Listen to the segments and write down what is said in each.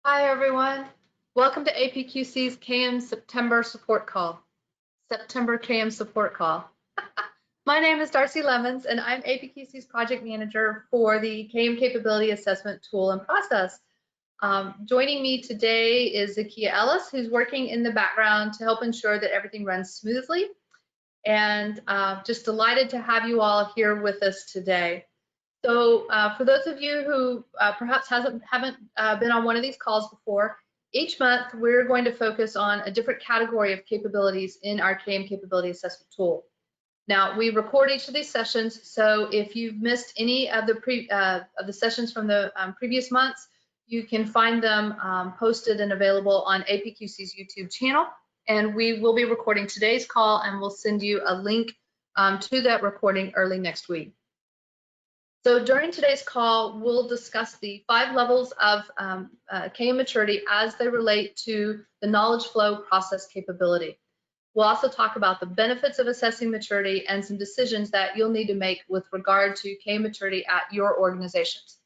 Hi, everyone. Welcome to APQC's KM September support call. September KM support call. My name is Darcy Lemons, and I'm APQC's project manager for the KM Capability Assessment Tool and Process. Joining me today is Zakia Ellis, who's working in the background to help ensure that everything runs smoothly. And just delighted to have you all here with us today. So for those of you who perhaps haven't been on one of these calls before, each month we're going to focus on a different category of capabilities in our KM Capability Assessment Tool. Now, we record each of these sessions, so if you've missed any of the sessions from the previous months, you can find them posted and available on APQC's YouTube channel. And we will be recording today's call, and we'll send you a link to that recording early next week. So during today's call, we'll discuss the 5 levels of KM maturity as they relate to the knowledge flow process capability. We'll also talk about the benefits of assessing maturity and some decisions that you'll need to make with regard to KM maturity at your organizations.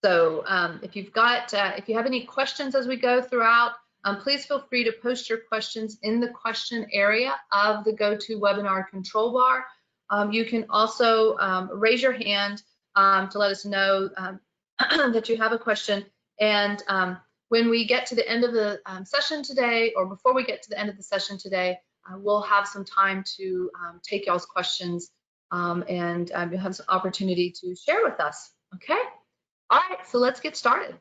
So if you have any questions as we go throughout, please feel free to post your questions in the question area of the GoToWebinar control bar. You can also raise your hand to let us know that you have a question. And when we get to the end of the session today, or before we get to the end of the session today, we'll have some time to take y'all's questions and you'll have some opportunity to share with us. Okay? All right, so let's get started.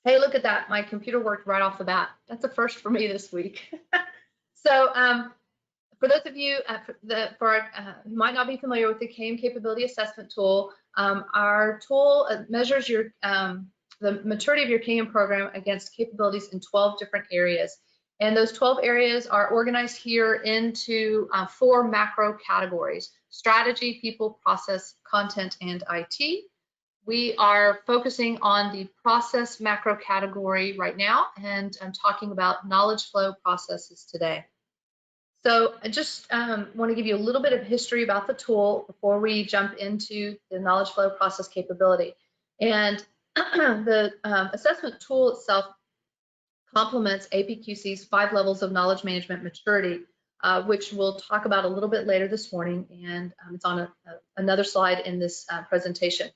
Hey, look at that. My computer worked right off the bat. That's a first for me this week. So for those of you who might not be familiar with the KM Capability Assessment Tool, our tool measures the maturity of your KM program against capabilities in 12 different areas. And those 12 areas are organized here into 4 macro categories: strategy, people, process, content, and IT. We are focusing on the process macro category right now, and I'm talking about knowledge flow processes today. So I just want to give you a little bit of history about the tool before we jump into the knowledge flow process capability. And the assessment tool itself complements APQC's 5 levels of knowledge management maturity, which we'll talk about a little bit later this morning, and it's on another slide in this presentation.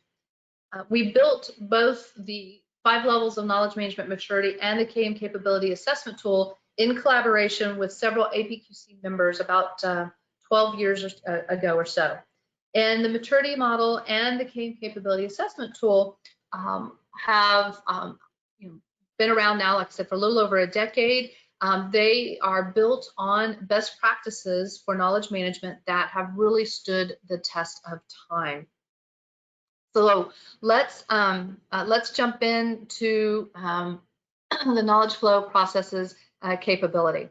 We built both the 5 levels of knowledge management maturity and the KM Capability Assessment Tool in collaboration with several APQC members about 12 years ago or so. And the maturity model and the KM Capability Assessment Tool have been around now, like I said, for a little over a decade. They are built on best practices for knowledge management that have really stood the test of time. So let's jump into the knowledge flow processes capability.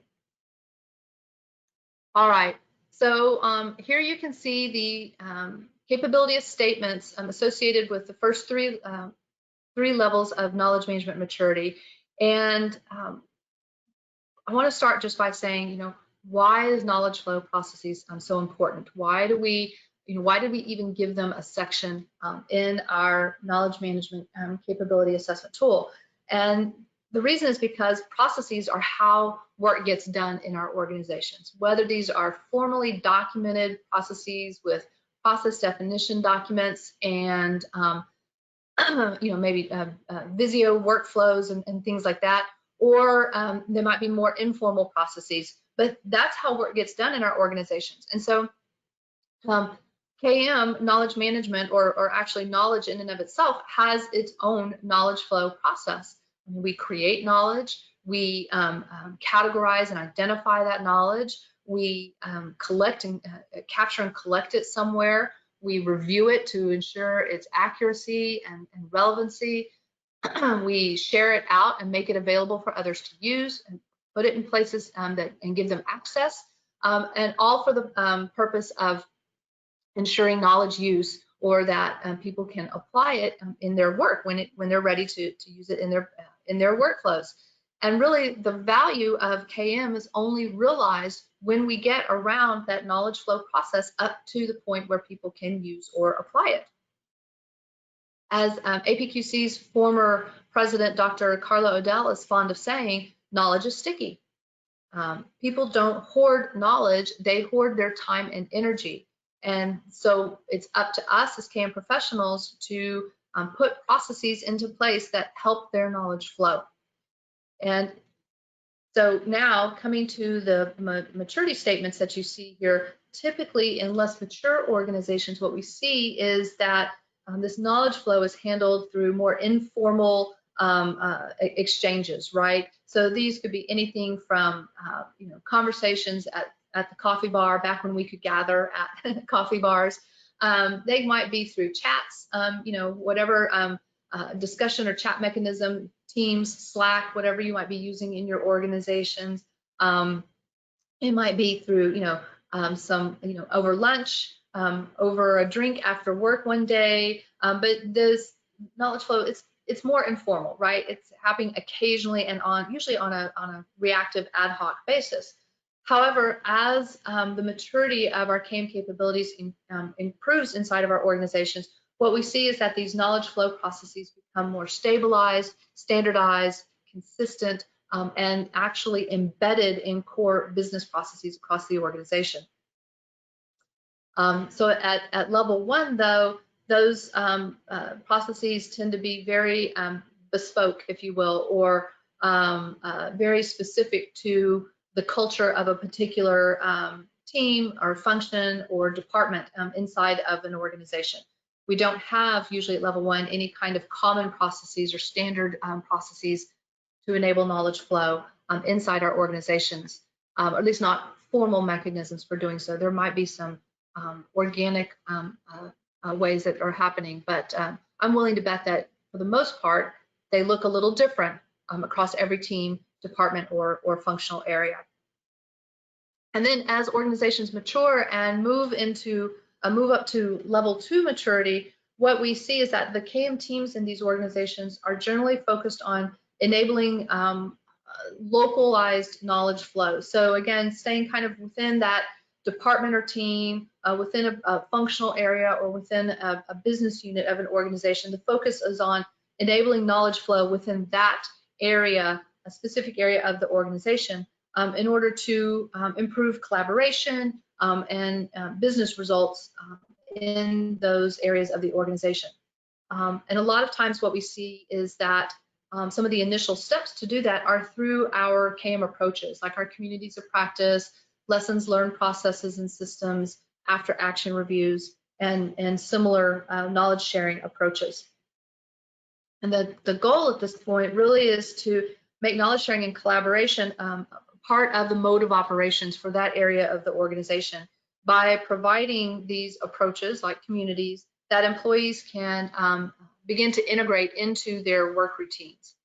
All right, so here you can see the capability statements associated with the first three levels of knowledge management maturity. And I want to start just by saying, why is knowledge flow processes so important? Why do we even give them a section in our knowledge management capability assessment tool? And the reason is because processes are how work gets done in our organizations, whether these are formally documented processes with process definition documents and maybe Visio workflows and things like that, or there might be more informal processes, but that's how work gets done in our organizations. And so KM, knowledge management, or actually knowledge in and of itself, has its own knowledge flow process. We create knowledge, we categorize and identify that knowledge, we collect and capture and collect it somewhere, we review it to ensure its accuracy and relevancy, we share it out and make it available for others to use and put it in places and give them access, and all for the purpose of ensuring knowledge use, or that people can apply it in their work when they're ready to use it in their workflows. And really, the value of KM is only realized when we get around that knowledge flow process up to the point where people can use or apply it. As APQC's former president, Dr. Carla Odell, is fond of saying, knowledge is sticky. People don't hoard knowledge, they hoard their time and energy. And so it's up to us as KM professionals to put processes into place that help their knowledge flow. And so now coming to the maturity statements that you see here, typically in less mature organizations, what we see is that this knowledge flow is handled through more informal exchanges, right? So these could be anything from conversations at the coffee bar, back when we could gather at coffee bars. They might be through chats, whatever discussion or chat mechanism, Teams, Slack, whatever you might be using in your organizations. It might be through, over lunch, over a drink after work one day. But this knowledge flow, it's more informal, right? It's happening occasionally and usually on a reactive ad hoc basis. However, as the maturity of our KM capabilities improves inside of our organizations, what we see is that these knowledge flow processes become more stabilized, standardized, consistent, and actually embedded in core business processes across the organization. So at level 1, though, those processes tend to be very bespoke, if you will, or very specific to the culture of a particular team or function or department inside of an organization. We don't have usually at level 1 any kind of common processes or standard processes to enable knowledge flow inside our organizations, or at least not formal mechanisms for doing so. There might be some organic ways that are happening, but I'm willing to bet that for the most part, they look a little different across every team, department, or functional area. And then as organizations mature and move up to level 2 maturity, what we see is that the KM teams in these organizations are generally focused on enabling localized knowledge flow. So again, staying kind of within that department or team, within a functional area or within a business unit of an organization. The focus is on enabling knowledge flow within that area, a specific area of the organization, in order to improve collaboration and business results in those areas of the organization. And a lot of times what we see is that some of the initial steps to do that are through our KM approaches, like our communities of practice, lessons learned processes and systems, after action reviews, and similar knowledge sharing approaches. And the goal at this point really is to make knowledge sharing and collaboration part of the mode of operations for that area of the organization by providing these approaches like communities that employees can begin to integrate into their work routines.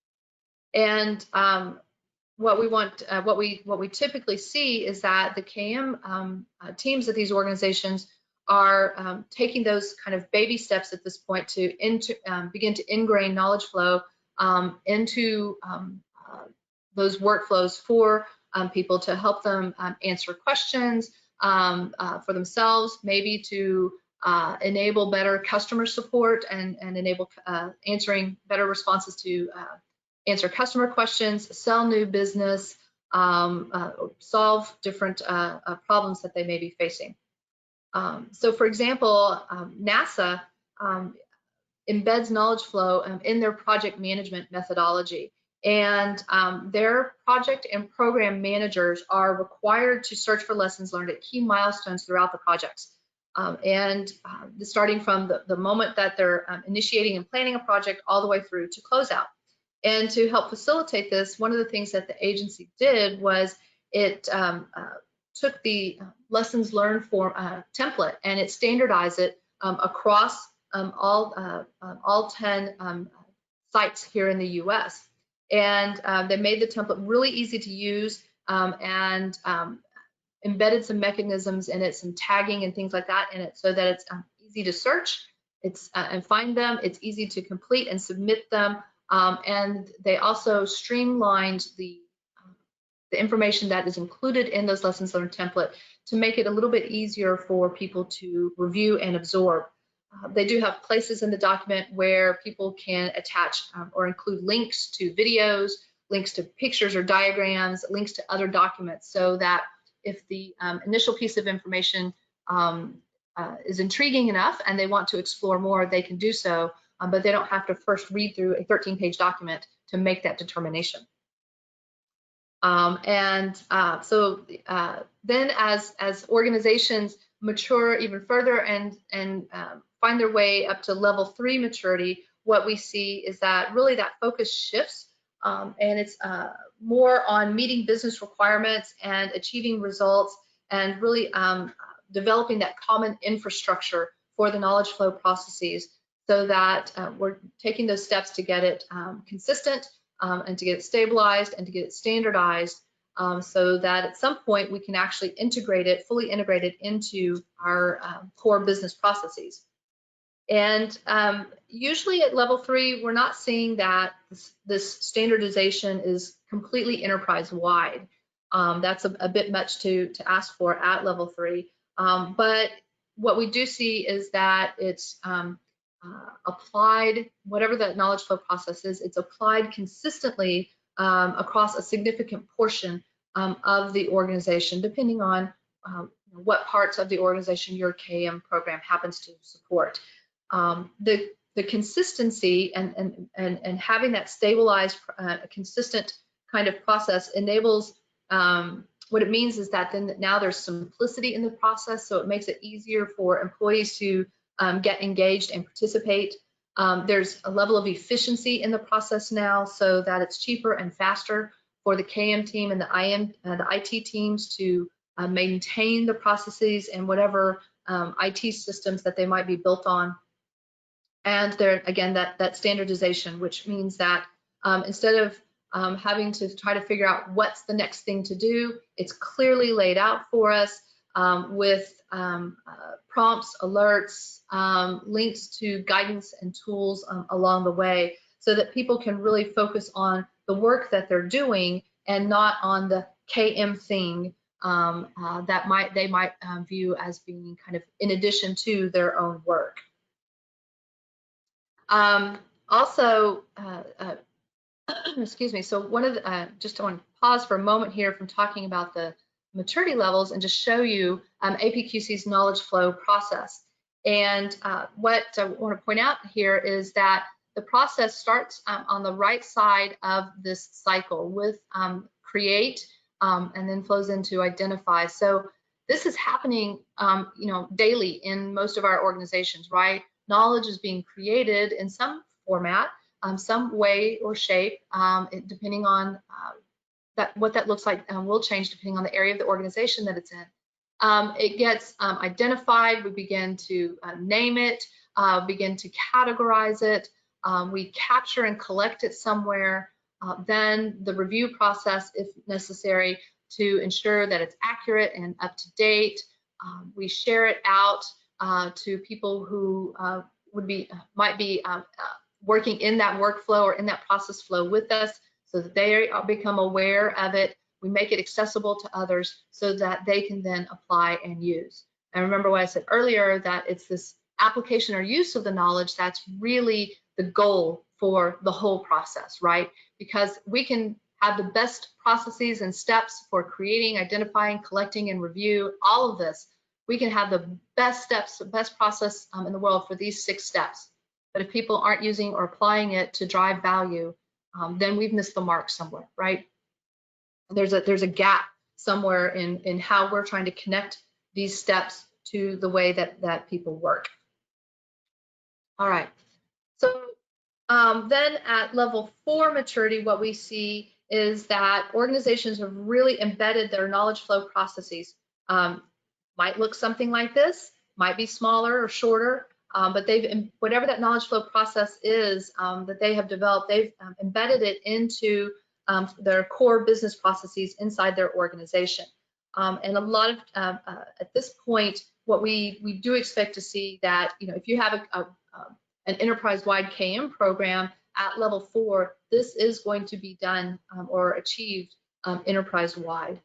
And what we typically see is that the KM teams at these organizations are taking those kind of baby steps at this point to begin to ingrain knowledge flow into those workflows for people to help them answer questions for themselves, maybe to enable better customer support and enable answering better responses to answer customer questions, sell new business, solve different problems that they may be facing. So for example, NASA embeds knowledge flow in their project management methodology. And their project and program managers are required to search for lessons learned at key milestones throughout the projects. Starting from the moment that they're initiating and planning a project all the way through to closeout. And to help facilitate this, one of the things that the agency did was it took the lessons learned form template and it standardized it across all 10 sites here in the US. And they made the template really easy to use and embedded some mechanisms in it, some tagging and things like that in it, so that it's easy to search and find them. It's easy to complete and submit them. And they also streamlined the information that is included in those lessons learned template to make it a little bit easier for people to review and absorb. They do have places in the document where people can attach or include links to videos, links to pictures or diagrams, links to other documents, so that if the initial piece of information is intriguing enough and they want to explore more, they can do so, but they don't have to first read through a 13-page document to make that determination. Then as organizations mature even further and find their way up to level 3 maturity, what we see is that really that focus shifts, and it's more on meeting business requirements and achieving results, and really developing that common infrastructure for the knowledge flow processes, so that we're taking those steps to get it consistent, and to get it stabilized and to get it standardized, so that at some point we can actually integrate it, fully integrate it into our core business processes. And usually at level 3, we're not seeing that this standardization is completely enterprise-wide. That's a bit much to ask for at level 3. But what we do see is that it's applied, whatever that knowledge flow process is, it's applied consistently across a significant portion of the organization, depending on what parts of the organization your KM program happens to support. The consistency and having that stabilized, consistent kind of process enables, what it means is that then now there's simplicity in the process, so it makes it easier for employees to get engaged and participate. There's a level of efficiency in the process now, so that it's cheaper and faster for the KM team and the IT teams to maintain the processes and whatever IT systems that they might be built on. And there, again, that standardization, which means that instead of having to try to figure out what's the next thing to do, it's clearly laid out for us with prompts, alerts, links to guidance and tools along the way, so that people can really focus on the work that they're doing and not on the KM thing that they might view as being kind of in addition to their own work. Also, excuse me, so one of the, just want to pause for a moment here from talking about the maturity levels and just show you APQC's knowledge flow process. And what I want to point out here is that the process starts on the right side of this cycle with create, and then flows into identify. So this is happening, daily in most of our organizations, right? Knowledge is being created in some format, some way or shape, depending on what that looks like, will change depending on the area of the organization that it's in. It gets identified, we begin to name it, begin to categorize it, we capture and collect it somewhere, then the review process, if necessary, to ensure that it's accurate and up to date. We share it out to people who might be working in that workflow or in that process flow with us, so that they become aware of it. We make it accessible to others so that they can then apply and use. And remember what I said earlier, that it's this application or use of the knowledge that's really the goal for the whole process, right? Because we can have the best processes and steps for creating, identifying, collecting, and review, all of this. We can have the best steps, the best process in the world for these 6 steps. But if people aren't using or applying it to drive value, then we've missed the mark somewhere, right? There's a gap somewhere in how we're trying to connect these steps to the way that people work. All right, so then at level 4 maturity, what we see is that organizations have really embedded their knowledge flow processes. Might look something like this, might be smaller or shorter, but whatever that knowledge flow process is that they have developed, they've embedded it into their core business processes inside their organization. And a lot of, at this point, what we do expect to see that, if you have an enterprise-wide KM program at level 4, this is going to be done or achieved enterprise-wide.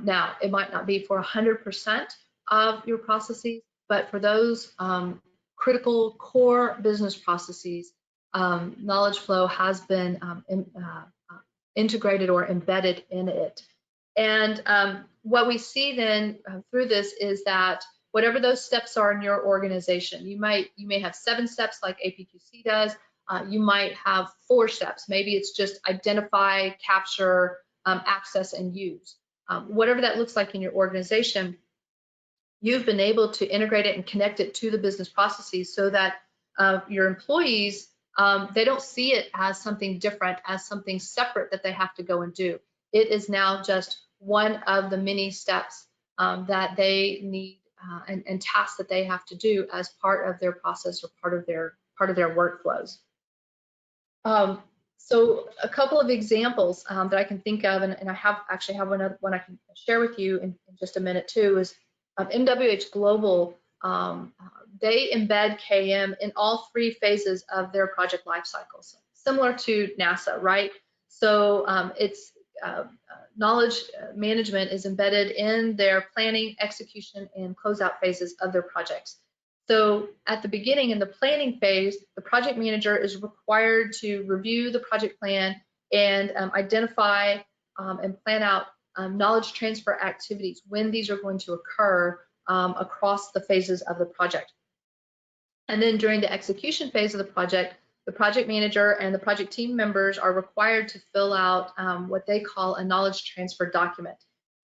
Now, it might not be for 100% of your processes, but for those critical core business processes, knowledge flow has been integrated or embedded in it. And what we see then through this is that whatever those steps are in your organization, you may have 7 steps like APQC does. You might have 4 steps. Maybe it's just identify, capture, access, and use. Whatever that looks like in your organization, you've been able to integrate it and connect it to the business processes so that your employees, they don't see it as something different, as something separate that they have to go and do. It is now just one of the many steps that they need and tasks that they have to do as part of their process or part of their workflows. So a couple of examples that I can think of, and I actually have one I can share with you in just a minute too, is MWH Global. They embed KM in all 3 phases of their project life cycles, similar to NASA, right? So it's knowledge management is embedded in their planning, execution, and closeout phases of their projects. So at the beginning, in the planning phase, the project manager is required to review the project plan and identify and plan out knowledge transfer activities, when these are going to occur across the phases of the project. And then during the execution phase of the project manager and the project team members are required to fill out what they call a knowledge transfer document.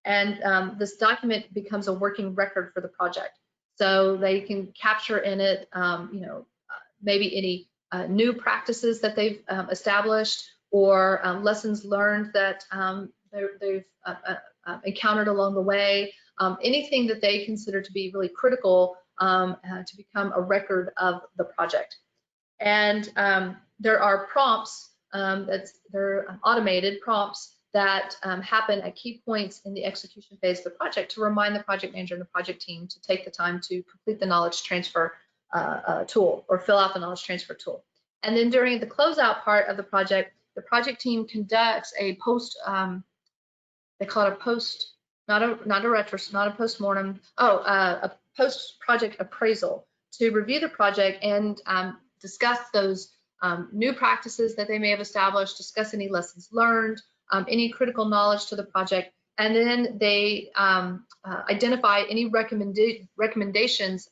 And this document becomes a working record for the project. So they can capture in it, maybe any new practices that they've established, or lessons learned that they've encountered along the way, anything that they consider to be really critical to become a record of the project. And there are prompts, they're automated prompts that happen at key points in the execution phase of the project to remind the project manager and the project team to take the time to complete the knowledge transfer tool or fill out the knowledge transfer tool. And then during the closeout part of the project team conducts a post, they call it a post, not a postmortem, a post-project appraisal to review the project and discuss those new practices that they may have established, discuss any lessons learned, any critical knowledge to the project, and then they identify any recommendations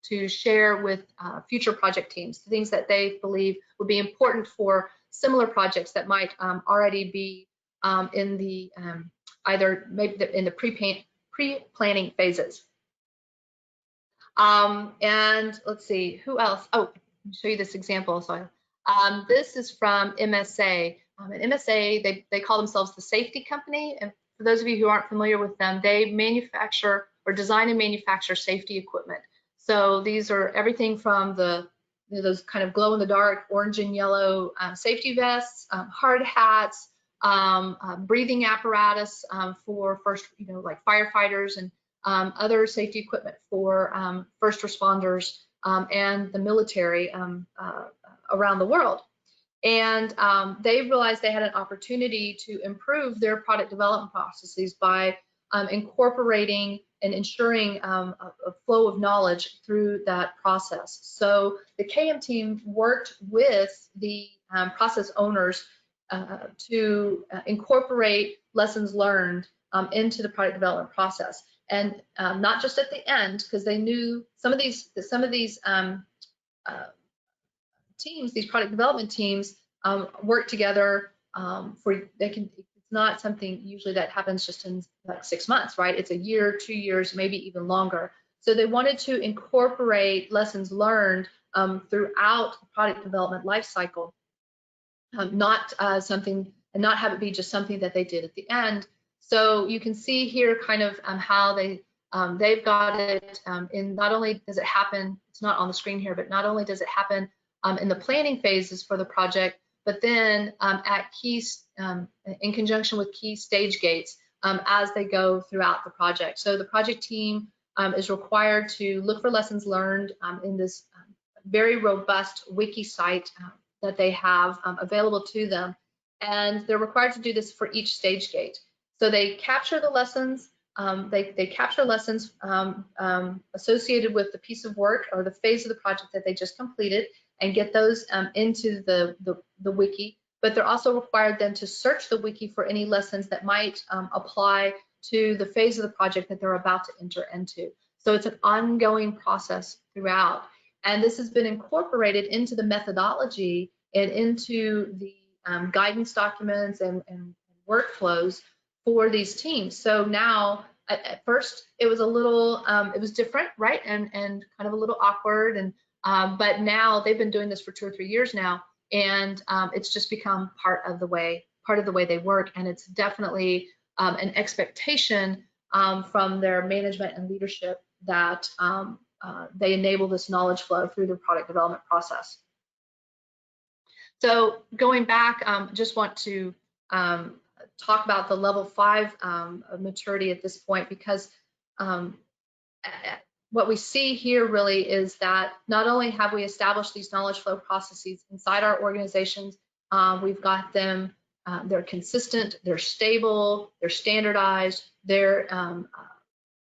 to share with future project teams, things that they believe would be important for similar projects that might already be in the either maybe in the pre-planning phases. And let's see, who else? Oh, let me show you this example. So this is from MSA. At MSA, they call themselves the safety company. And for those of you who aren't familiar with them, they manufacture or design and manufacture safety equipment. So these are everything from those kind of glow-in-the-dark orange and yellow safety vests, hard hats, breathing apparatus for first, like firefighters and other safety equipment for first responders and the military around the world. And they realized they had an opportunity to improve their product development processes by incorporating and ensuring a flow of knowledge through that process. So the KM team worked with the process owners to incorporate lessons learned into the product development process, and not just at the end, because they knew some of these teams, these product development teams, work together it's not something usually that happens just in like 6 months, right? It's a year, 2 years, maybe even longer. So they wanted to incorporate lessons learned throughout the product development life cycle, not something, and not have it be just something that they did at the end. So you can see here kind of how they've got it in, not only does it happen, it's not on the screen here, but not only does it happen in the planning phases for the project, but then at in conjunction with key stage gates as they go throughout the project. So the project team is required to look for lessons learned in this very robust wiki site that they have available to them. And they're required to do this for each stage gate. So they capture the lessons they capture lessons associated with the piece of work or the phase of the project that they just completed and get those into the wiki. But they're also required then to search the wiki for any lessons that might apply to the phase of the project that they're about to enter into. So it's an ongoing process throughout. And this has been incorporated into the methodology and into the guidance documents and workflows for these teams. So now, at first, it was a little, it was different, right? And kind of a little awkward. And but now they've been doing this for 2 or 3 years now, and it's just become part of the way they work. And it's definitely an expectation from their management and leadership that they enable this knowledge flow through the product development process. So going back, just want to talk about the level 5 maturity at this point, because what we see here really is that not only have we established these knowledge flow processes inside our organizations, we've got them, they're consistent, they're stable, they're standardized, they're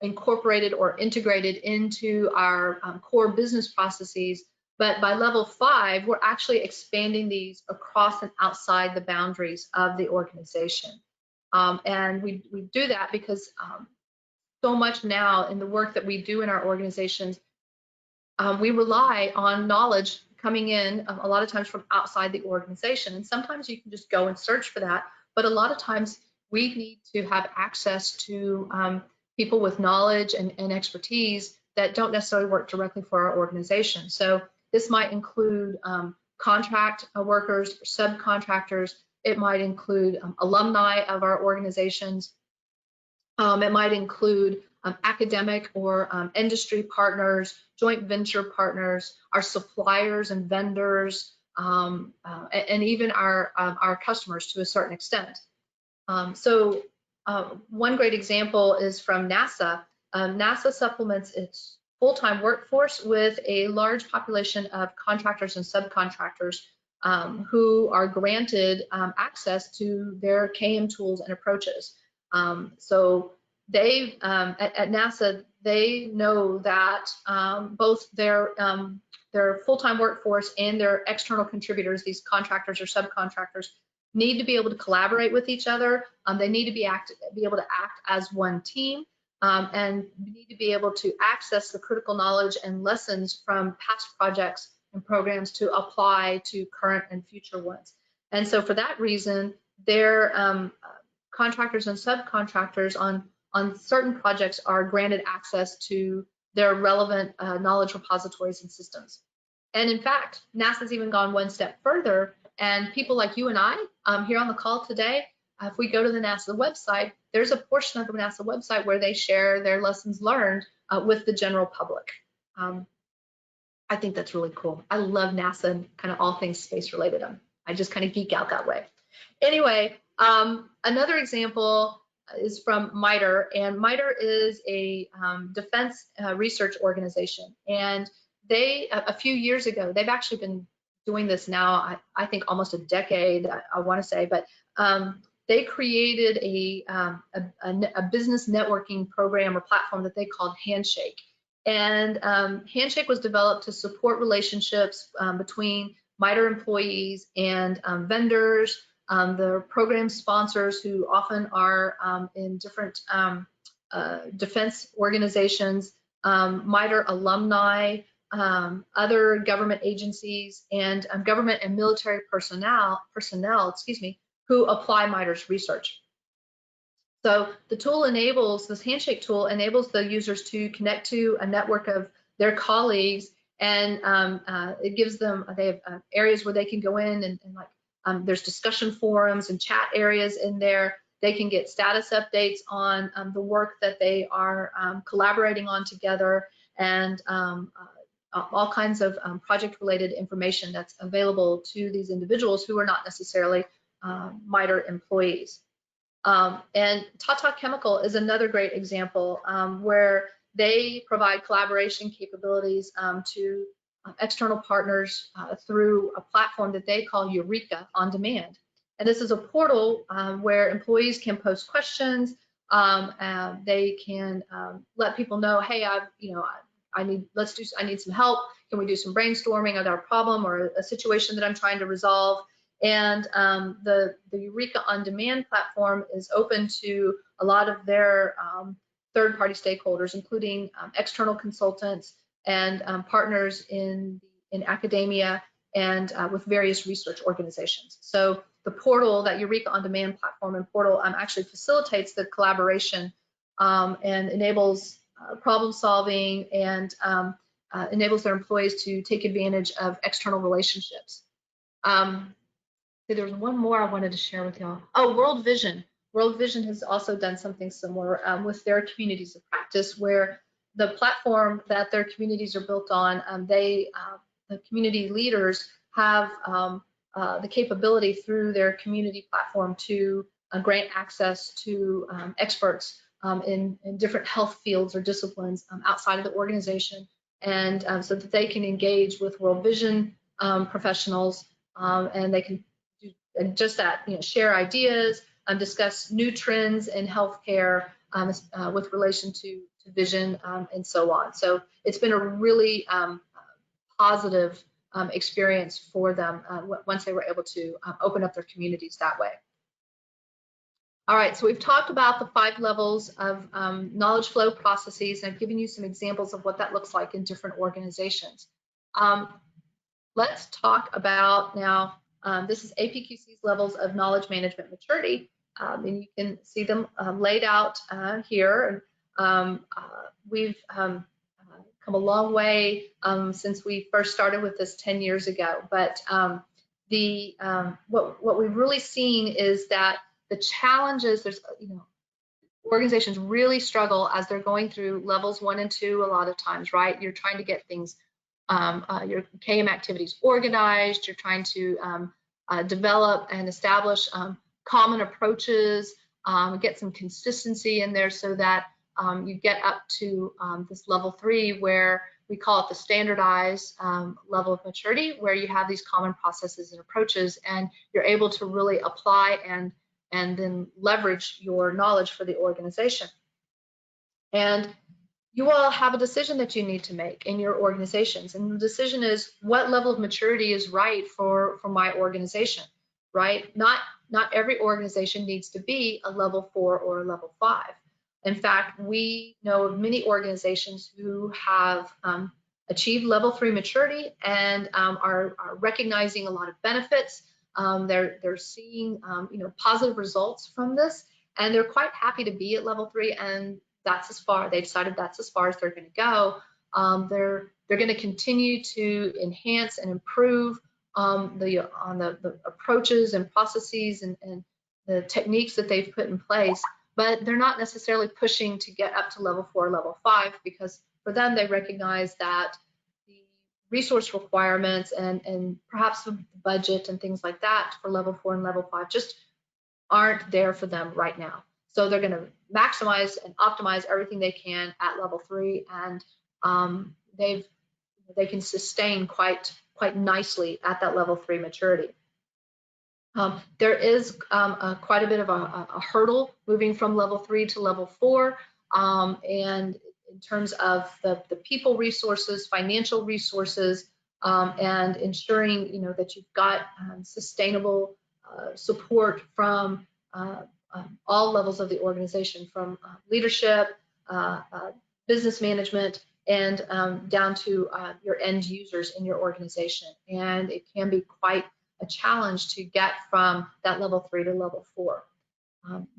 incorporated or integrated into our core business processes. But by level 5, we're actually expanding these across and outside the boundaries of the organization. And we do that because so much now in the work that we do in our organizations, we rely on knowledge coming in a lot of times from outside the organization. And sometimes you can just go and search for that. But a lot of times we need to have access to people with knowledge and expertise that don't necessarily work directly for our organization. So this might include contract workers, subcontractors. It might include alumni of our organizations. It might include academic or industry partners, joint venture partners, our suppliers and vendors, and even our customers to a certain extent. So one great example is from NASA. NASA supplements its full-time workforce with a large population of contractors and subcontractors who are granted access to their KM tools and approaches. So they, at NASA, they know that both their full-time workforce and their external contributors, these contractors or subcontractors, need to be able to collaborate with each other. They need to be able to act as one team. And we need to be able to access the critical knowledge and lessons from past projects and programs to apply to current and future ones. And so for that reason, their contractors and subcontractors on certain projects are granted access to their relevant knowledge repositories and systems. And in fact, NASA's even gone one step further, and people like you and I here on the call today, if we go to the NASA website, there's a portion of the NASA website where they share their lessons learned with the general public. I think that's really cool. I love NASA and kind of all things space related. I just kind of geek out that way. Anyway, another example is from MITRE, and MITRE is a defense research organization. And they, a few years ago, they've actually been doing this now, I think almost a decade, I want to say, but they created a business networking program or platform that they called Handshake. And Handshake was developed to support relationships between MITRE employees and vendors, the program sponsors who often are in different defense organizations, MITRE alumni, other government agencies, and government and military personnel, who apply MITRE's research. So the tool enables, this Handshake tool enables the users to connect to a network of their colleagues, and it gives them, they have areas where they can go in and like, there's discussion forums and chat areas in there. They can get status updates on the work that they are collaborating on together, and all kinds of project-related information that's available to these individuals who are not necessarily MITRE employees. And Tata Chemical is another great example where they provide collaboration capabilities to external partners through a platform that they call Eureka On Demand. And this is a portal where employees can post questions, They can let people know, hey, I need some help. Can we do some brainstorming about a problem or a situation that I'm trying to resolve? And the Eureka On Demand platform is open to a lot of their third-party stakeholders, including external consultants and partners in academia and with various research organizations. So the portal, that Eureka On Demand platform and portal, actually facilitates the collaboration and enables problem solving and enables their employees to take advantage of external relationships. There was one more I wanted to share with y'all. Oh, World Vision. World Vision has also done something similar with their communities of practice, where the platform that their communities are built on, the community leaders have the capability through their community platform to grant access to experts in different health fields or disciplines outside of the organization, and so that they can engage with World Vision professionals, and they can do just that, share ideas, discuss new trends in healthcare with relation to vision, and so on. So it's been a really positive experience for them once they were able to open up their communities that way. All right, so we've talked about the 5 levels of knowledge flow processes, and I've given you some examples of what that looks like in different organizations. Let's talk about now, this is APQC's levels of knowledge management maturity, and you can see them laid out here. We've come a long way since we first started with this 10 years ago, but what we've really seen is that the challenges, organizations really struggle as they're going through levels 1 and 2 a lot of times, right? You're trying to get things, your KM activities organized, you're trying to develop and establish common approaches, get some consistency in there so that you get up to this level 3, where we call it the standardized level of maturity, where you have these common processes and approaches, and you're able to really apply and then leverage your knowledge for the organization. And you all have a decision that you need to make in your organizations, and the decision is, what level of maturity is right for my organization, right? Not every organization needs to be a level 4 or a level 5. In fact, we know of many organizations who have achieved level 3 maturity and are recognizing a lot of benefits. They're seeing positive results from this, and they're quite happy to be at level 3, and they decided that's as far as they're going to go. They're going to continue to enhance and improve the approaches and processes and the techniques that they've put in place, but they're not necessarily pushing to get up to level 4 or level 5, because for them, they recognize that the resource requirements and perhaps the budget and things like that for level 4 and level 5 just aren't there for them right now. So they're going to maximize and optimize everything they can at level 3, and they can sustain quite nicely at that level 3 maturity. There is quite a bit of a hurdle moving from level 3 to level 4, and in terms of the people resources, financial resources, and ensuring that you've got sustainable support from all levels of the organization, from leadership, business management, and down to your end users in your organization. And it can be quite a challenge to get from that level 3 to level 4.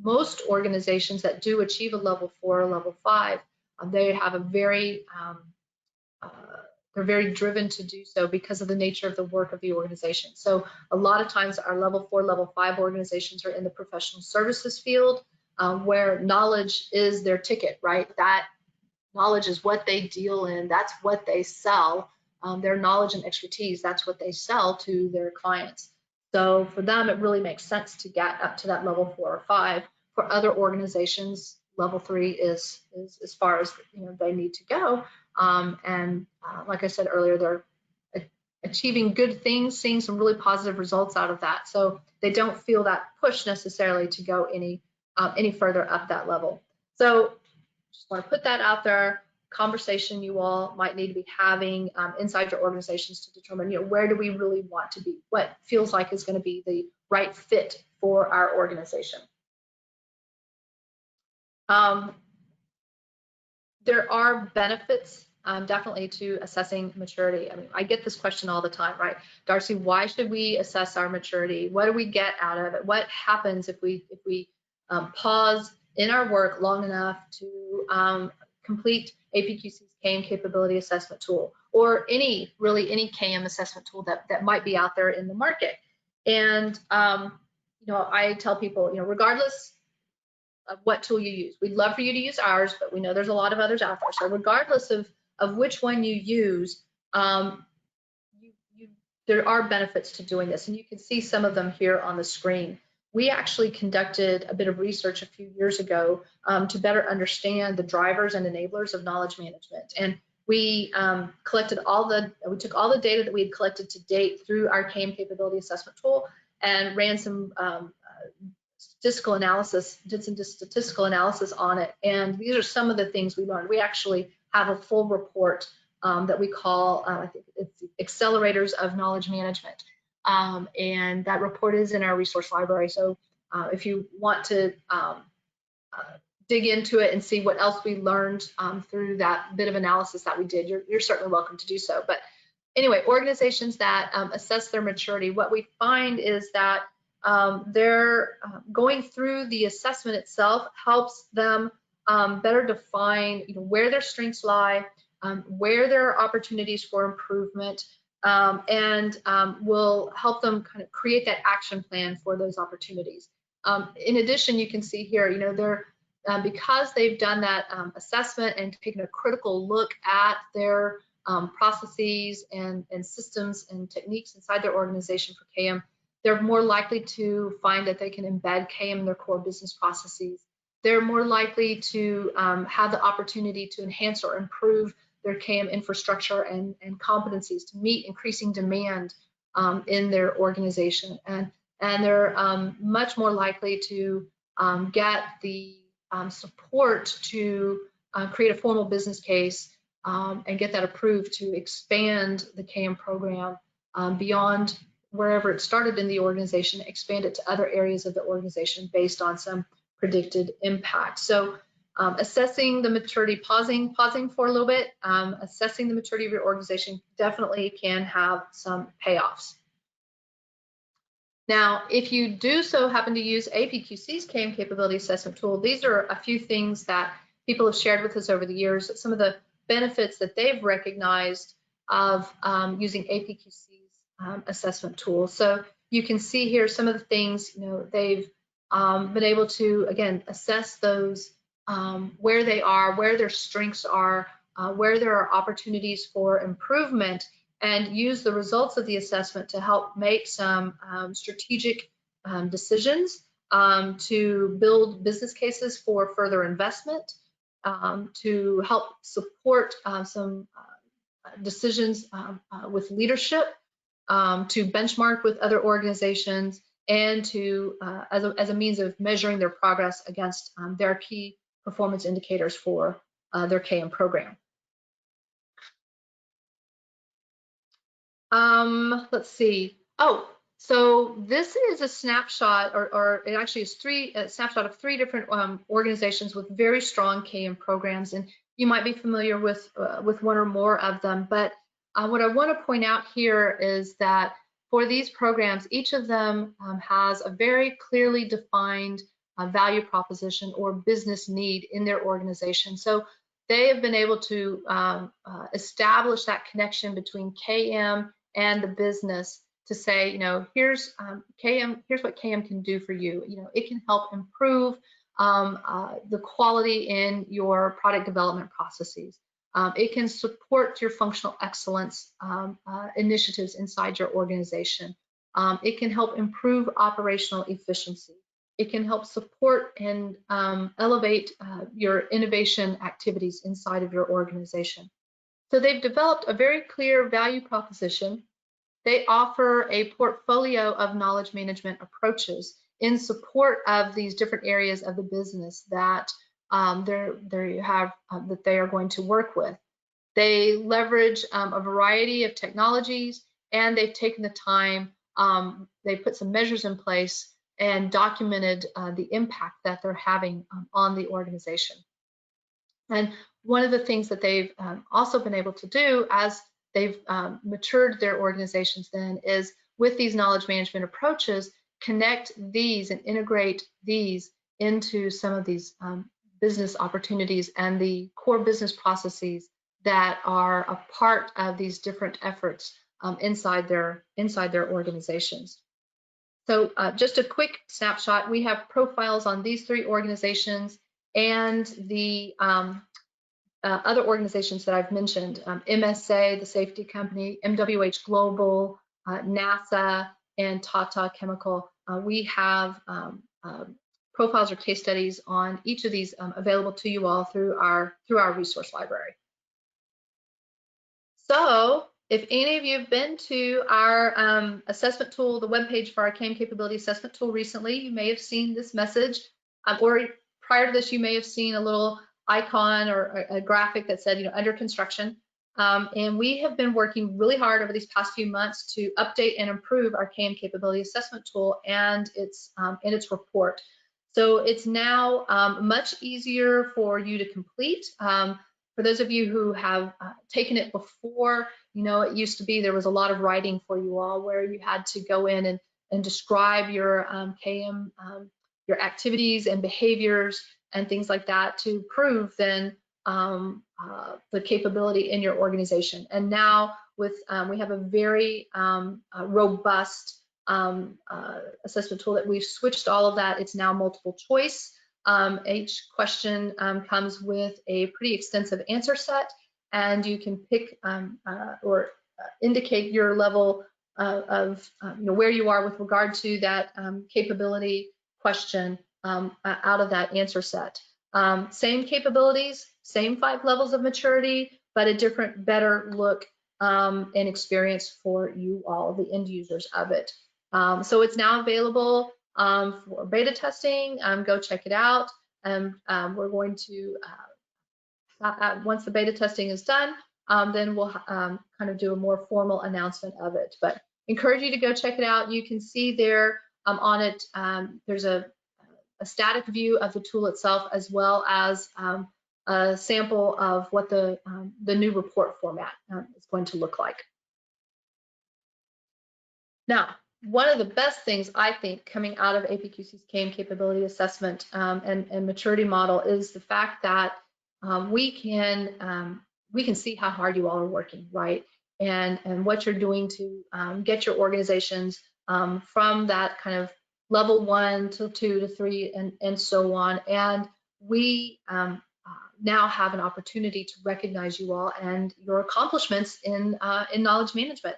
Most organizations that do achieve a level 4 or level 5, they have they're very driven to do so because of the nature of the work of the organization. So a lot of times our level 4, level 5 organizations are in the professional services field, where knowledge is their ticket, right? That knowledge is what they deal in, that's what they sell. Their knowledge and expertise, that's what they sell to their clients. So for them, it really makes sense to get up to that level 4 or 5. For other organizations, level 3 is as far as they need to go. Like I said earlier, they're achieving good things, seeing some really positive results out of that. So they don't feel that push necessarily to go any any further up that level. So just want to put that out there. Conversation you all might need to be having inside your organizations to determine, where do we really want to be? What feels like is going to be the right fit for our organization? There are benefits definitely to assessing maturity. I mean, I get this question all the time, right? Darcy, why should we assess our maturity? What do we get out of it? What happens if we pause in our work long enough to complete APGC's KM capability assessment tool, or any KM assessment tool that might be out there in the market? And I tell people, regardless of what tool you use, we'd love for you to use ours, but we know there's a lot of others out there. So regardless of which one you use, there are benefits to doing this, and you can see some of them here on the screen. We actually conducted a bit of research a few years ago to better understand the drivers and enablers of knowledge management. And we took all the data that we had collected to date through our KM capability assessment tool and ran some statistical analysis, did some statistical analysis on it. And these are some of the things we learned. We actually have a full report that we call, I think it's the Accelerators of Knowledge Management. And that report is in our resource library. So if you want to dig into it and see what else we learned through that bit of analysis that we did, you're certainly welcome to do so. But anyway, organizations that assess their maturity, what we find is that they're going through the assessment itself helps them better define where their strengths lie, where there are opportunities for improvement, and will help them kind of create that action plan for those opportunities. In addition, you can see here, they're because they've done that assessment and taken a critical look at their processes and systems and techniques inside their organization for KM, they're more likely to find that they can embed KM in their core business processes. They're more likely to have the opportunity to enhance or improve their KM infrastructure and competencies to meet increasing demand in their organization. And they're much more likely to get the support to create a formal business case and get that approved to expand the KM program beyond wherever it started in the organization, expand it to other areas of the organization based on some predicted impact. So assessing the maturity, pausing for a little bit, assessing the maturity of your organization definitely can have some payoffs. Now, if you do so happen to use APQC's KM capability assessment tool, these are a few things that people have shared with us over the years, some of the benefits that they've recognized of using APQC's assessment tool. So you can see here some of the things they've been able to, again, assess those where they are, where their strengths are, where there are opportunities for improvement, and use the results of the assessment to help make some strategic decisions to build business cases for further investment, to help support some decisions with leadership, to benchmark with other organizations, and to as a means of measuring their progress against their key performance indicators for their KM program. Let's see. Oh, so this is a snapshot, or it actually is a snapshot of 3 different organizations with very strong KM programs, and you might be familiar with one or more of them. But what I want to point out here is that for these programs, each of them has a very clearly defined value proposition or business need in their organization. So they have been able to establish that connection between KM and the business to say, here's KM, here's what KM can do for you. It can help improve the quality in your product development processes. It can support your functional excellence initiatives inside your organization. It can help improve operational efficiency. It can help support and elevate your innovation activities inside of your organization. So they've developed a very clear value proposition. They offer a portfolio of knowledge management approaches. in support of these different areas of the business that that they are going to work with. They leverage a variety of technologies, and they've taken the time, they put some measures in place and documented the impact that they're having on the organization. And one of the things that they've also been able to do as they've matured their organizations then is, with these knowledge management approaches, connect these and integrate these into some of these business opportunities and the core business processes that are a part of these different efforts inside their organizations. So just a quick snapshot, we have profiles on these 3 organizations and the other organizations that I've mentioned, MSA, the safety company, MWH Global, NASA, and Tata Chemical. We have profiles or case studies on each of these available to you all through our resource library. So if any of you have been to our assessment tool, the webpage for our KAM capability assessment tool recently, you may have seen this message, or prior to this, you may have seen a little icon or a graphic that said, under construction. And we have been working really hard over these past few months to update and improve our KAM capability assessment tool and its report. So it's now much easier for you to complete. For those of you who have taken it before, it used to be there was a lot of writing for you all where you had to go in and describe your KAM, your activities and behaviors and things like that to prove then the capability in your organization. And now with we have a very robust assessment tool that we've switched all of that. It's now multiple choice. Each question comes with a pretty extensive answer set, and you can pick or indicate your level of where you are with regard to that capability question out of that answer set. Same capabilities, same 5 levels of maturity, but a different, better look and experience for you all, the end users of it. So it's now available for beta testing. Go check it out. And we're going to, once the beta testing is done, then we'll kind of do a more formal announcement of it. But encourage you to go check it out. You can see there on it, there's a static view of the tool itself, as well as a sample of what the new report format is going to look like. Now, one of the best things I think coming out of APQC's KAM capability assessment and maturity model is the fact that we can see how hard you all are working, right? And what you're doing to get your organizations from that kind of level 1 to 2 to 3 and so on. And we now have an opportunity to recognize you all and your accomplishments in knowledge management.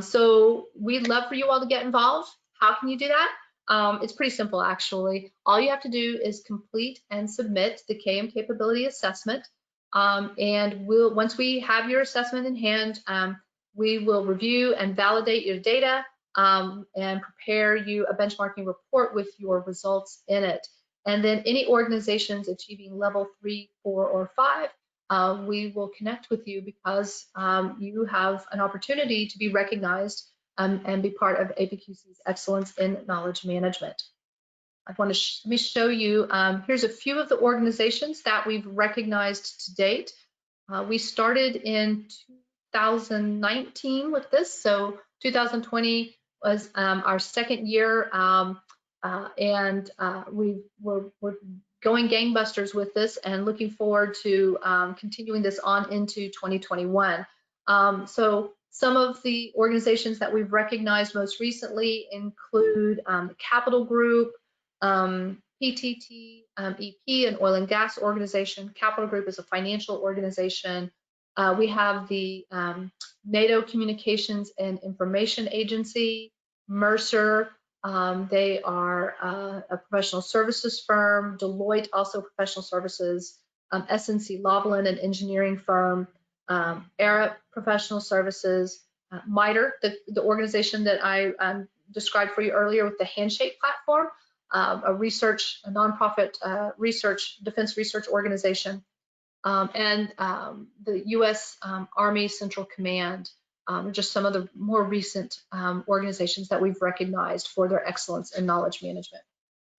So we'd love for you all to get involved. How can you do that? It's pretty simple, actually. All you have to do is complete and submit the KAM capability assessment. And once we have your assessment in hand, we will review and validate your data and prepare you a benchmarking report with your results in it. And then any organizations achieving level 3, 4, or 5, we will connect with you because you have an opportunity to be recognized and be part of APQC's excellence in knowledge management. Let me show you, here's a few of the organizations that we've recognized to date. We started in 2019 with this, so 2020 was our second year, and we're going gangbusters with this and looking forward to continuing this on into 2021. So some of the organizations that we've recognized most recently include Capital Group, PTT, EP, an oil and gas organization. Capital Group is a financial organization. We have the NATO Communications and Information Agency, Mercer. They are a professional services firm. Deloitte, also professional services. SNC Lavalin, an engineering firm. Arup Professional Services. MITRE, the organization that I described for you earlier with the Handshake platform, a nonprofit defense research organization, and the U.S. Army Central Command, just some of the more recent organizations that we've recognized for their excellence in knowledge management.